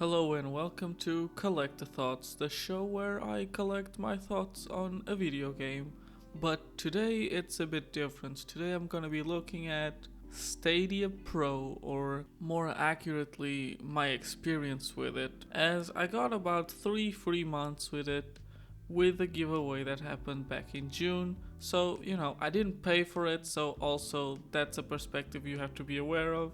Hello and welcome to Collect the Thoughts, the show where I collect my thoughts on a video game. But today it's a bit different. Today I'm gonna be looking at Stadia Pro, or more accurately, my experience with it, as I got about 3 free months with it with a giveaway that happened back in June. So, I didn't pay for it, so also that's a perspective you have to be aware of.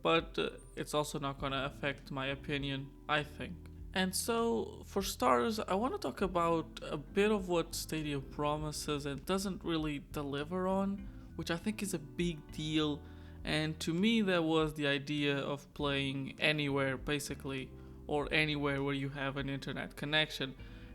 But it's also not gonna affect my opinion, I think. And so, for starters, I want to talk about a bit of what Stadia promises and doesn't really deliver on, which I think is a big deal. And to me, that was the idea of playing anywhere, basically, or anywhere where you have an internet connection.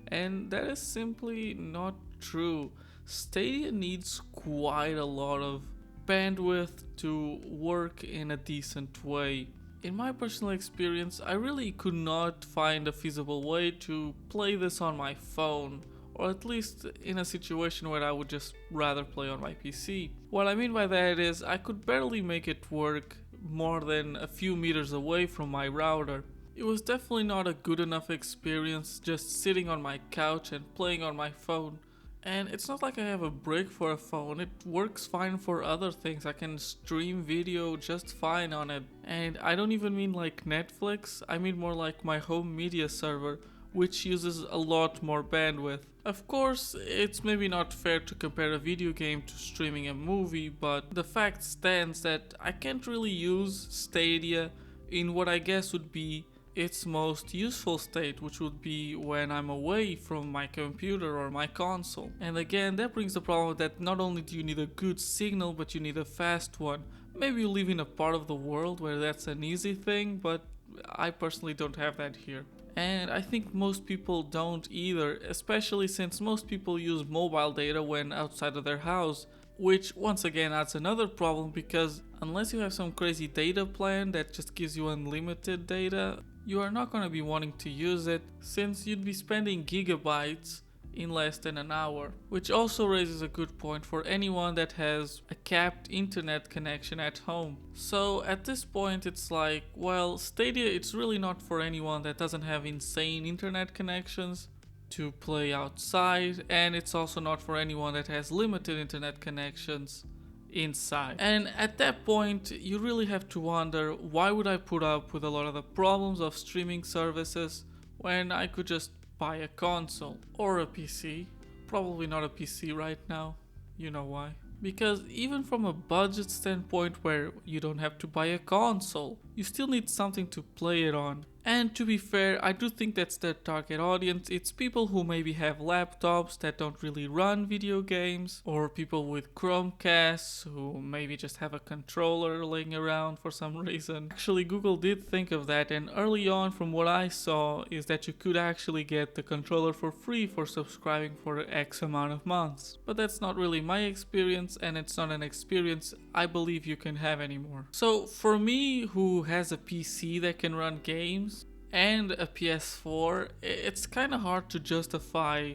And that is simply not true. Stadia needs quite a lot of bandwidth to work in a decent way. In my personal experience, I really could not find a feasible way to play this on my phone, or at least in a situation where I would just rather play on my PC. What I mean by that is I could barely make it work more than a few meters away from my router. It was definitely not a good enough experience just sitting on my couch and playing on my phone. And it's not like I have a brick for a phone, it works fine for other things. I can stream video just fine on it. And I don't even mean like Netflix, I mean more like my home media server, which uses a lot more bandwidth. Of course, it's maybe not fair to compare a video game to streaming a movie, but the fact stands that I can't really use Stadia in what I guess would be its most useful state, which would be when I'm away from my computer or my console. And again, that brings the problem that not only do you need a good signal, but you need a fast one. Maybe you live in a part of the world where that's an easy thing, but I personally don't have that here. And I think most people don't either, especially since most people use mobile data when outside of their house. Which once again adds another problem, because unless you have some crazy data plan that just gives you unlimited data, you are not going to be wanting to use it, since you'd be spending gigabytes in less than an hour. Which also raises a good point for anyone that has a capped internet connection at home. So at this point it's like, well, Stadia, it's really not for anyone that doesn't have insane internet connections to play outside, and it's also not for anyone that has limited internet connections inside. And at that point you really have to wonder, why would I put up with a lot of the problems of streaming services when I could just buy a console or a PC? Probably not a PC right now, you know why. Because even from a budget standpoint where you don't have to buy a console, you still need something to play it on. And to be fair, I do think that's their target audience. It's people who maybe have laptops that don't really run video games, or people with Chromecasts who maybe just have a controller laying around for some reason. Actually, Google did think of that, and early on from what I saw is that you could actually get the controller for free for subscribing for X amount of months. But that's not really my experience, and it's not an experience I believe you can have anymore. So for me, who has a PC that can run games and a PS4, it's kind of hard to justify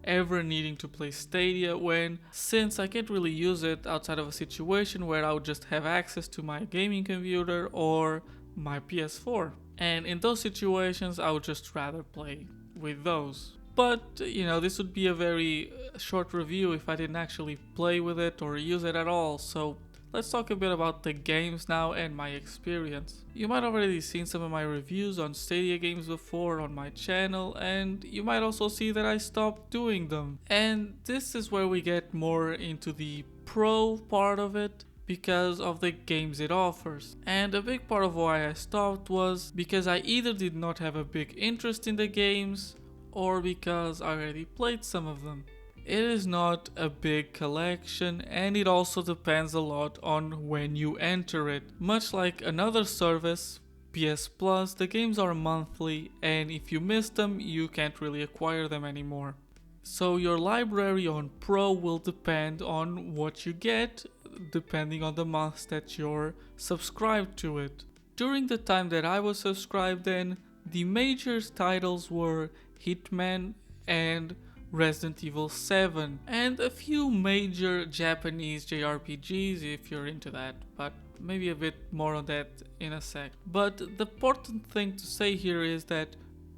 ever needing to play Stadia since I can't really use it outside of a situation where I would just have access to my gaming computer or my PS4. And in those situations I would just rather play with those. But, this would be a very short review if I didn't actually play with it or use it at all, so let's talk a bit about the games now and my experience. You might already seen some of my reviews on Stadia games before on my channel, and you might also see that I stopped doing them. And this is where we get more into the pro part of it, because of the games it offers. And a big part of why I stopped was because I either did not have a big interest in the games, or because I already played some of them. It is not a big collection, and it also depends a lot on when you enter it. Much like another service, PS Plus, the games are monthly, and if you miss them, you can't really acquire them anymore. So your library on Pro will depend on what you get, depending on the months that you're subscribed to it. During the time that I was subscribed then, the major titles were Hitman and Resident Evil 7, and a few major Japanese JRPGs if you're into that, but maybe a bit more on that in a sec. But the important thing to say here is that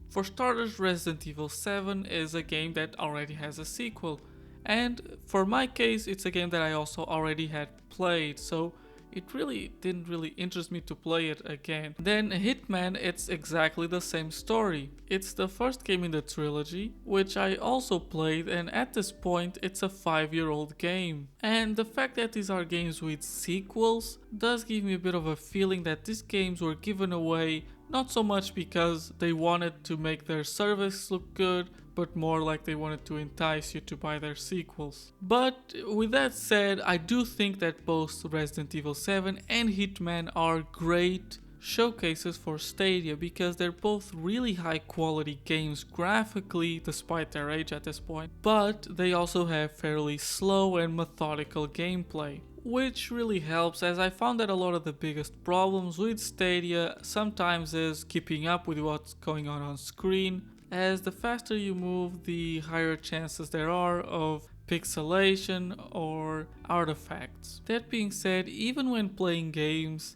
for starters, Resident Evil 7 is a game that already has a sequel. And for my case, it's a game that I also already had played, so it really didn't really interest me to play it again. Then Hitman, it's exactly the same story. It's the first game in the trilogy, which I also played, and at this point it's a 5-year-old game. And the fact that these are games with sequels does give me a bit of a feeling that these games were given away not so much because they wanted to make their service look good, but more like they wanted to entice you to buy their sequels. But with that said, I do think that both Resident Evil 7 and Hitman are great showcases for Stadia because they're both really high quality games graphically despite their age at this point, but they also have fairly slow and methodical gameplay, which really helps, as I found that a lot of the biggest problems with Stadia sometimes is keeping up with what's going on screen, as the faster you move, the higher chances there are of pixelation or artifacts. That being said, even when playing games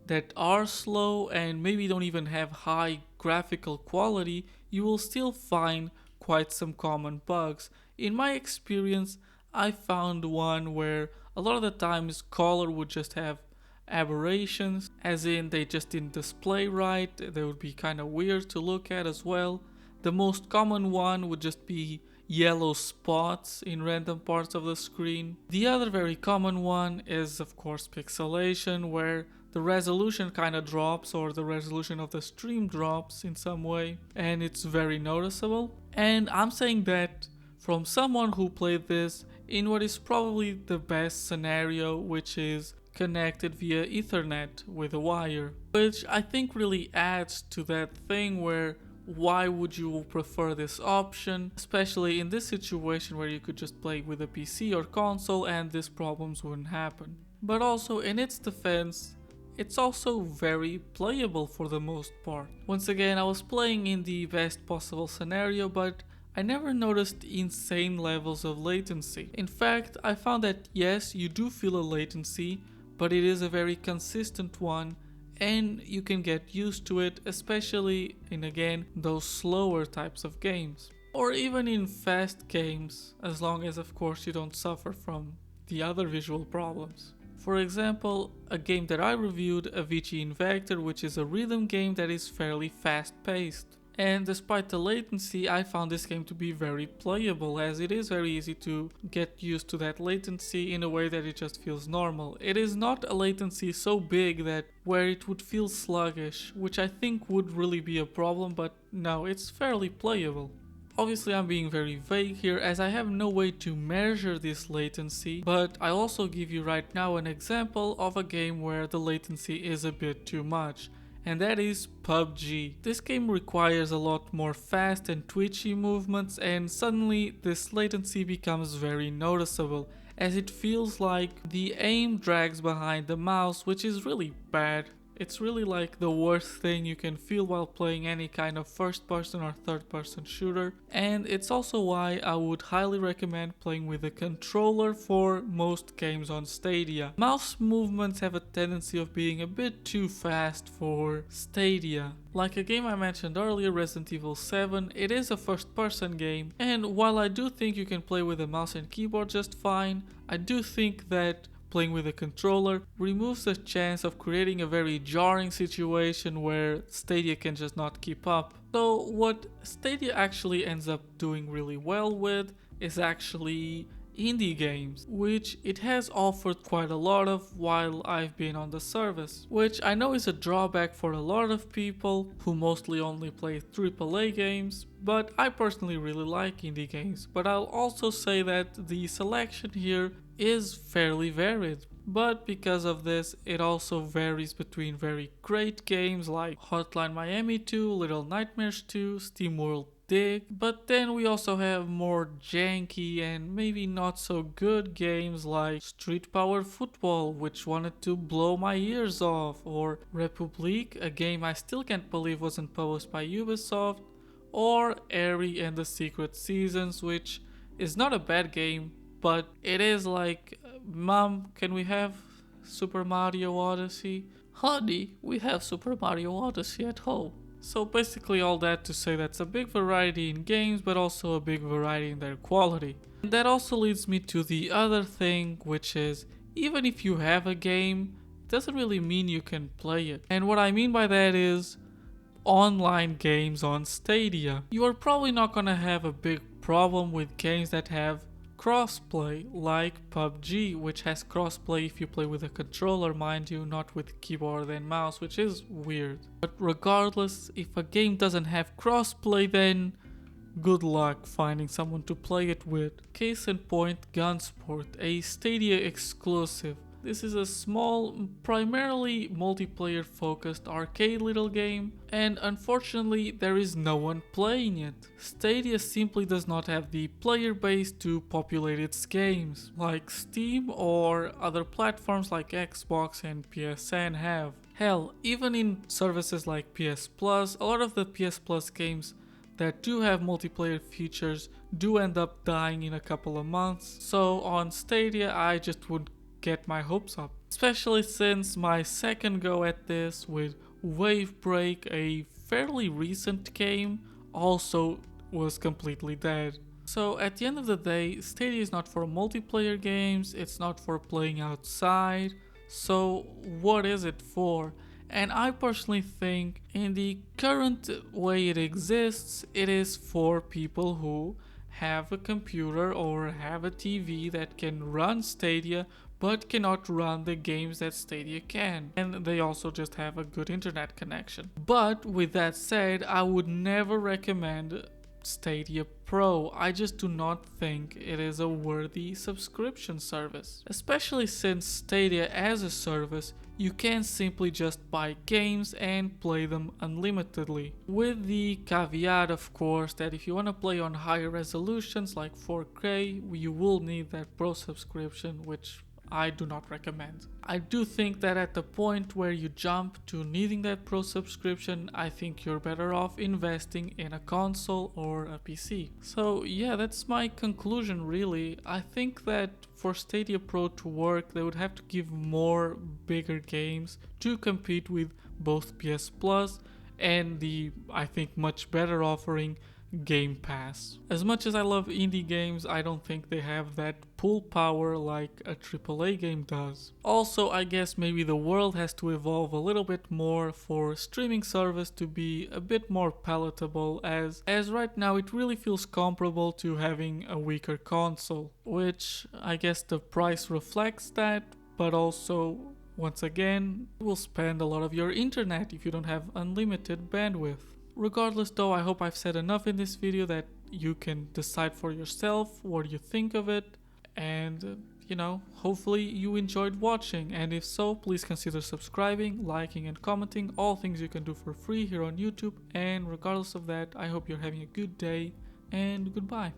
that are slow and maybe don't even have high graphical quality, you will still find quite some common bugs. In my experience, I found one where a lot of the times color would just have aberrations, as in they just didn't display right, they would be kind of weird to look at as well. The most common one would just be yellow spots in random parts of the screen. The other very common one is of course pixelation, where the resolution kind of drops or the resolution of the stream drops in some way, and it's very noticeable. And I'm saying that from someone who played this in what is probably the best scenario, which is connected via Ethernet with a wire, which I think really adds to that thing where why would you prefer this option, especially in this situation where you could just play with a PC or console and these problems wouldn't happen. But also in its defense, it's also very playable for the most part. Once again, I was playing in the best possible scenario, but I never noticed insane levels of latency. In fact, I found that yes, you do feel a latency, but it is a very consistent one, and you can get used to it, especially in, again, those slower types of games. Or even in fast games, as long as of course you don't suffer from the other visual problems. For example, a game that I reviewed, Avicii Invector, which is a rhythm game that is fairly fast paced. And despite the latency, I found this game to be very playable, as it is very easy to get used to that latency in a way that it just feels normal. It is not a latency so big that where it would feel sluggish, which I think would really be a problem, but no, it's fairly playable. Obviously I'm being very vague here as I have no way to measure this latency, but I'll also give you right now an example of a game where the latency is a bit too much. And that is PUBG. This game requires a lot more fast and twitchy movements, and suddenly this latency becomes very noticeable, as it feels like the aim drags behind the mouse, which is really bad. It's really like the worst thing you can feel while playing any kind of first person or third person shooter, and it's also why I would highly recommend playing with a controller for most games on Stadia. Mouse movements have a tendency of being a bit too fast for Stadia. Like a game I mentioned earlier, Resident Evil 7, it is a first person game, and while I do think you can play with a mouse and keyboard just fine, I do think that playing with a controller removes the chance of creating a very jarring situation where Stadia can just not keep up. So what Stadia actually ends up doing really well with is actually indie games, which it has offered quite a lot of while I've been on the service, which I know is a drawback for a lot of people who mostly only play AAA games, but I personally really like indie games. But I'll also say that the selection here is fairly varied, but because of this it also varies between very great games like Hotline Miami 2, Little Nightmares 2, SteamWorld Dig, but then we also have more janky and maybe not so good games like Street Power Football, which wanted to blow my ears off, or Republique, a game I still can't believe wasn't published by Ubisoft, or Airy and the Secret Seasons, which is not a bad game, but it is like, Mom, can we have Super Mario Odyssey? Honey, we have Super Mario Odyssey at home. So basically all that to say that's a big variety in games, but also a big variety in their quality. And that also leads me to the other thing, which is even if you have a game, it doesn't really mean you can play it. And what I mean by that is online games on Stadia. You are probably not gonna have a big problem with games that have crossplay, like PUBG, which has crossplay if you play with a controller, mind you, not with keyboard and mouse, which is weird. But regardless, if a game doesn't have crossplay, then good luck finding someone to play it with. Case in point, Gunsport, a Stadia exclusive. This is a small, primarily multiplayer focused arcade little game, and unfortunately there is no one playing it. Stadia simply does not have the player base to populate its games, like Steam or other platforms like Xbox and PSN have. Hell, even in services like PS Plus, a lot of the PS Plus games that do have multiplayer features do end up dying in a couple of months, so on Stadia I just wouldn't get my hopes up. Especially since my second go at this with Wavebreak, a fairly recent game, also was completely dead. So at the end of the day, Stadia is not for multiplayer games, it's not for playing outside, so what is it for? And I personally think in the current way it exists, it is for people who have a computer or have a TV that can run Stadia but cannot run the games that Stadia can. And they also just have a good internet connection. But with that said, I would never recommend Stadia Pro. I just do not think it is a worthy subscription service. Especially since Stadia as a service, you can simply just buy games and play them unlimitedly. With the caveat, of course, that if you want to play on higher resolutions like 4K, you will need that Pro subscription, which I do not recommend. I do think that at the point where you jump to needing that Pro subscription, I think you're better off investing in a console or a PC. So yeah, that's my conclusion really. I think that for Stadia Pro to work, they would have to give more bigger games to compete with both PS Plus and the, I think, much better offering Game Pass. As much as I love indie games, I don't think they have that pull power like a AAA game does. Also, I guess maybe the world has to evolve a little bit more for streaming service to be a bit more palatable, as right now it really feels comparable to having a weaker console, which I guess the price reflects that, but also once again, you will spend a lot of your internet if you don't have unlimited bandwidth. Regardless though, I hope I've said enough in this video that you can decide for yourself what you think of it, and hopefully you enjoyed watching, and if so, please consider subscribing, liking and commenting, all things you can do for free here on YouTube. And regardless of that, I hope you're having a good day, and goodbye.